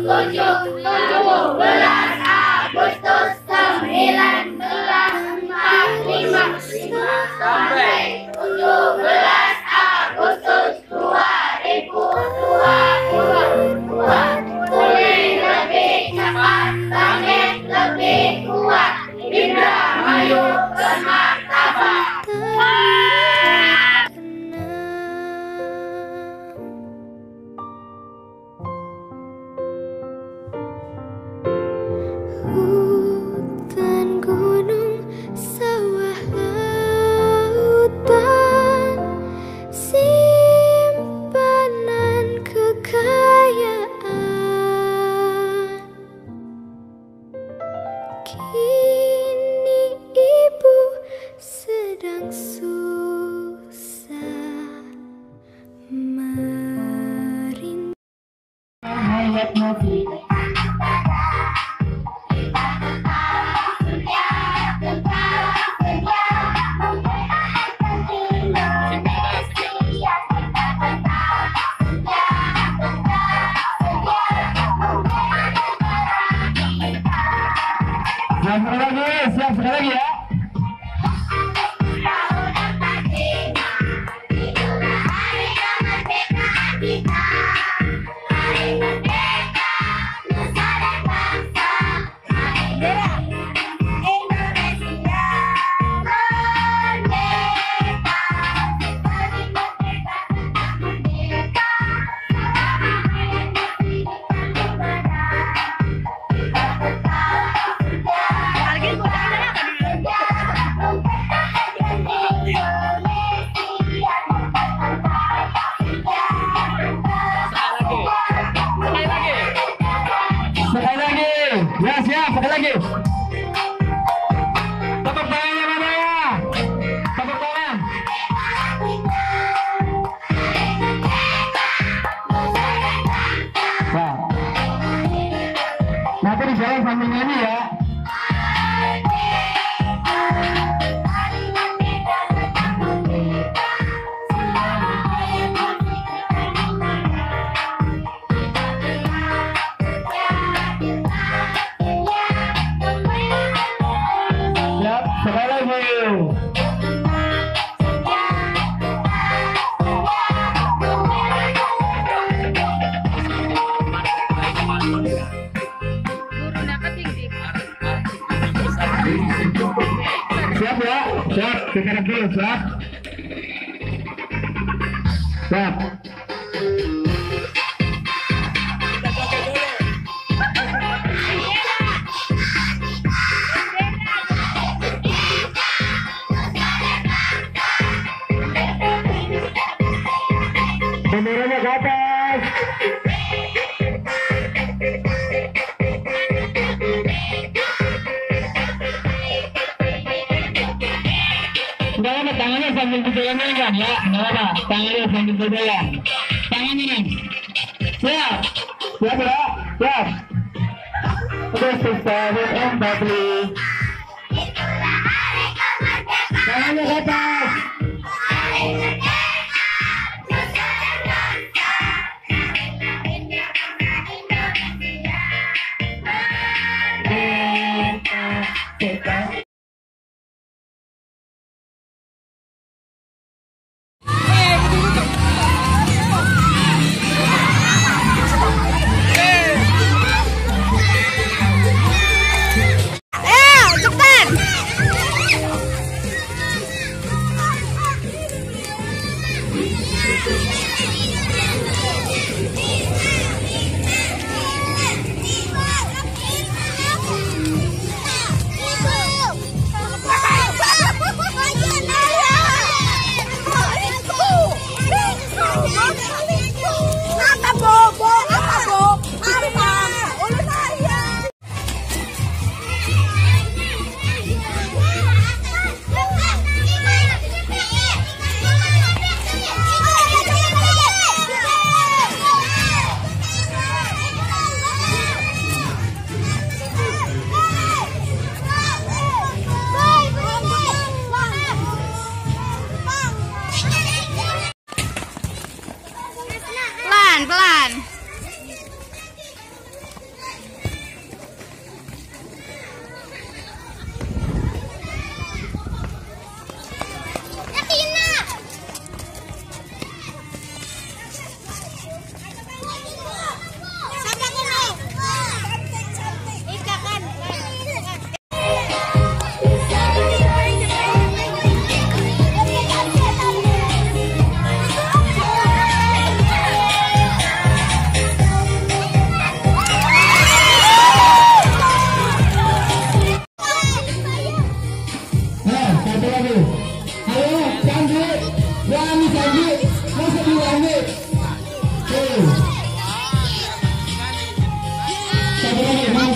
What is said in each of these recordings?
Agustus 1945 sampai 17 Agustus 2022 pulih lebih cepat, bangkit lebih kuat, Indramayu bermartabat. Hutan, gunung, sawah, lautan, simpanan kekayaan. Kini ibu sedang susah merindu. Hayat Nafi. Siap sekali lagi ya. Sekali lagi, ya siap, sekali lagi. Tepuk tangannya mana ya? Tepuk tangan. Nah, nanti di jalan sambil nyanyi ya. Sekali lagi. Siap ya, siap, sekarang dulu, siap. Siap. Benderanya ke atas. Enggak apa, tangannya sambil berjalan kan ya, enggak apa, tangannya sambil berjalan. Tangannya nih. Siap. Siap ya, siap. Terus tarik empati. Tangannya ke atas.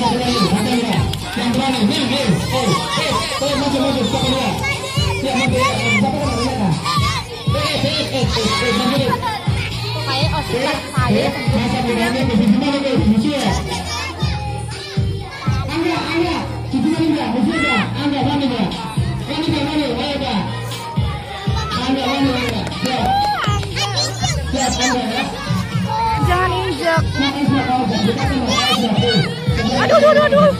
satu lagi, angkat dia. Yang berani, nih, maju, siapa dia? Siap, maju ya, siapa kan namanya? Kayak ospek saya. Masa berani, gimana nih, musuh ya? Angga, cukup enggak, musuh enggak? Angga, berani enggak? Berani enggak, ayo enggak? Angga, siap. Siap, Angga ya. Jangan injek. Aduh. Aduh.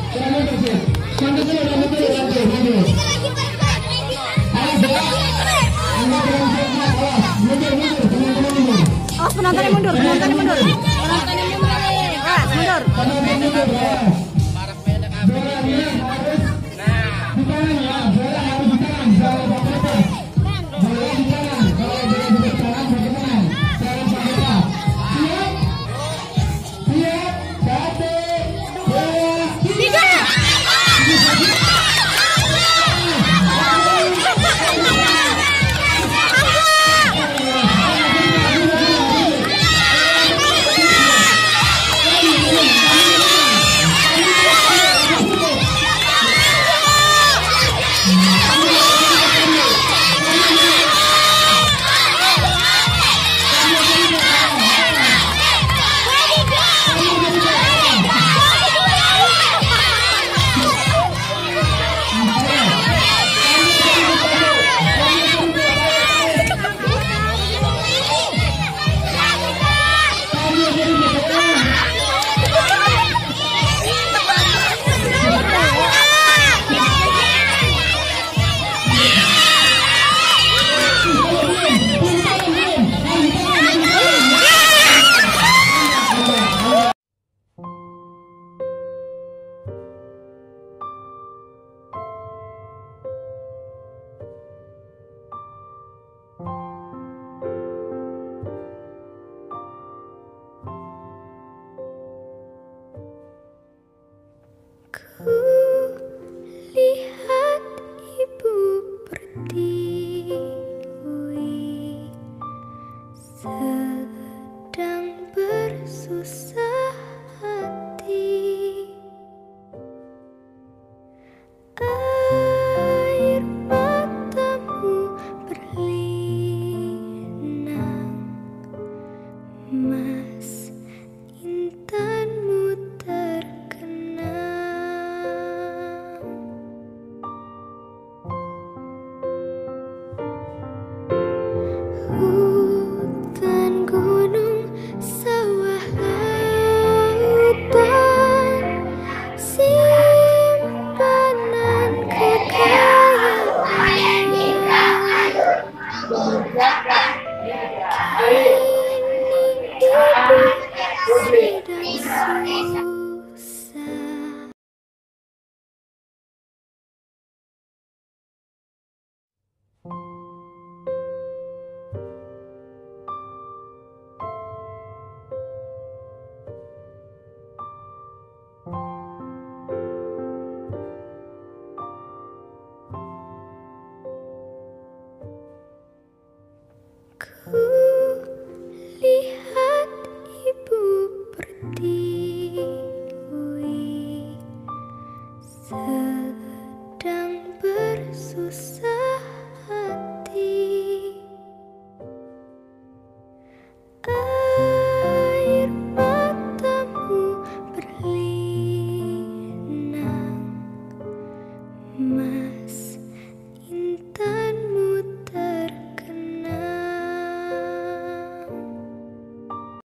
Awas penontonnya mundur.